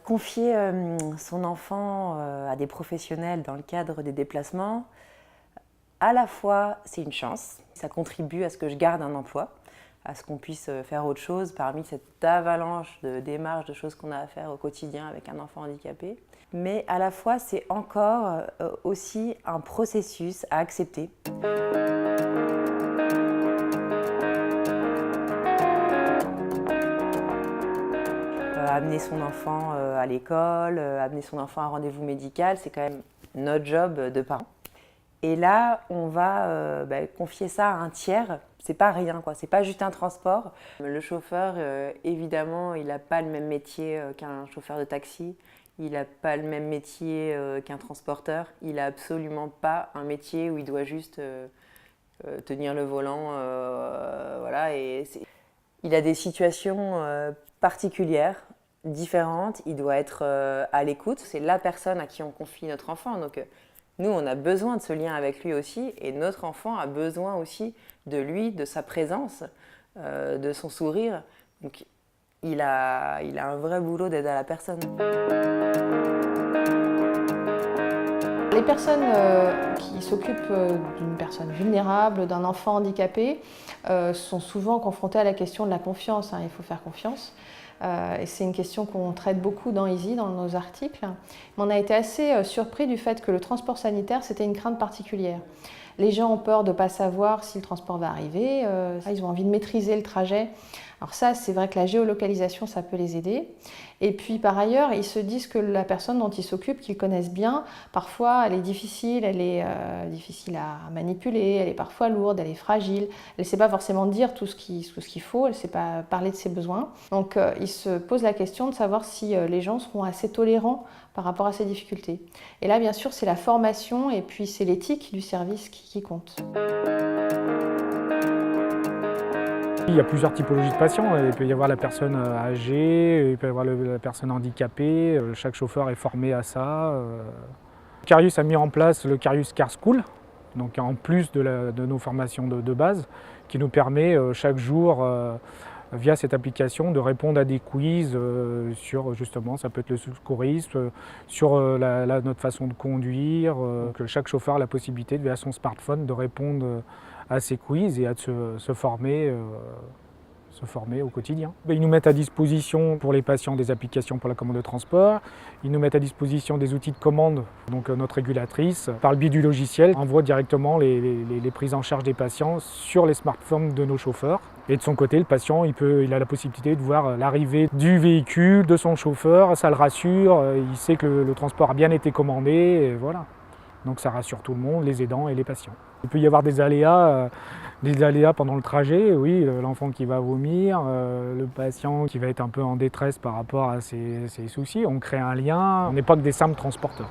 Confier son enfant à des professionnels dans le cadre des déplacements, à la fois c'est une chance, ça contribue à ce que je garde un emploi, à ce qu'on puisse faire autre chose parmi cette avalanche de démarches, de choses qu'on a à faire au quotidien avec un enfant handicapé. Mais à la fois c'est encore aussi un processus à accepter. Amener son enfant à l'école, amener son enfant à un rendez-vous médical, c'est quand même notre job de parents. Et là, on va confier ça à un tiers. C'est pas rien, quoi. C'est pas juste un transport. Le chauffeur, évidemment, il n'a pas le même métier qu'un chauffeur de taxi. Il n'a pas le même métier qu'un transporteur. Il n'a absolument pas un métier où il doit juste tenir le volant. Voilà, il a des situations particulières, différentes. Il doit être à l'écoute. C'est la personne à qui on confie notre enfant. Donc, nous, on a besoin de ce lien avec lui aussi, et notre enfant a besoin aussi de lui, de sa présence, de son sourire. Donc, il a un vrai boulot d'aide à la personne. Les personnes qui s'occupent d'une personne vulnérable, d'un enfant handicapé, sont souvent confrontées à la question de la confiance. Il faut faire confiance. Et c'est une question qu'on traite beaucoup dans Easy, dans nos articles. Mais on a été assez surpris du fait que le transport sanitaire, c'était une crainte particulière. Les gens ont peur de ne pas savoir si le transport va arriver, ils ont envie de maîtriser le trajet. Alors ça, c'est vrai que la géolocalisation, ça peut les aider. Et puis par ailleurs, ils se disent que la personne dont ils s'occupent, qu'ils connaissent bien, parfois elle est difficile à manipuler, elle est parfois lourde, elle est fragile, elle ne sait pas forcément dire tout ce qu'il faut, elle ne sait pas parler de ses besoins. Donc ils se posent la question de savoir si les gens seront assez tolérants par rapport à ces difficultés. Et là, bien sûr, c'est la formation et puis c'est l'éthique du service qui compte. Il y a plusieurs typologies de patients. Il peut y avoir la personne âgée, il peut y avoir la personne handicapée. Chaque chauffeur est formé à ça. Carius a mis en place le Carius Car School, donc en plus de nos formations de base, qui nous permet chaque jour, via cette application, de répondre à des quiz sur, justement, ça peut être le secourisme, sur notre façon de conduire. Donc, chaque chauffeur a la possibilité, via son smartphone, de répondre à ces quiz et à se former au quotidien. Ils nous mettent à disposition pour les patients des applications pour la commande de transport. Ils nous mettent à disposition des outils de commande. Donc notre régulatrice, par le biais du logiciel, envoie directement les prises en charge des patients sur les smartphones de nos chauffeurs. Et de son côté, le patient, il a la possibilité de voir l'arrivée du véhicule, de son chauffeur, ça le rassure, il sait que le transport a bien été commandé, et voilà. Donc ça rassure tout le monde, les aidants et les patients. Il peut y avoir des aléas pendant le trajet, oui, l'enfant qui va vomir, le patient qui va être un peu en détresse par rapport à ses soucis. On crée un lien, on n'est pas que des simples transporteurs.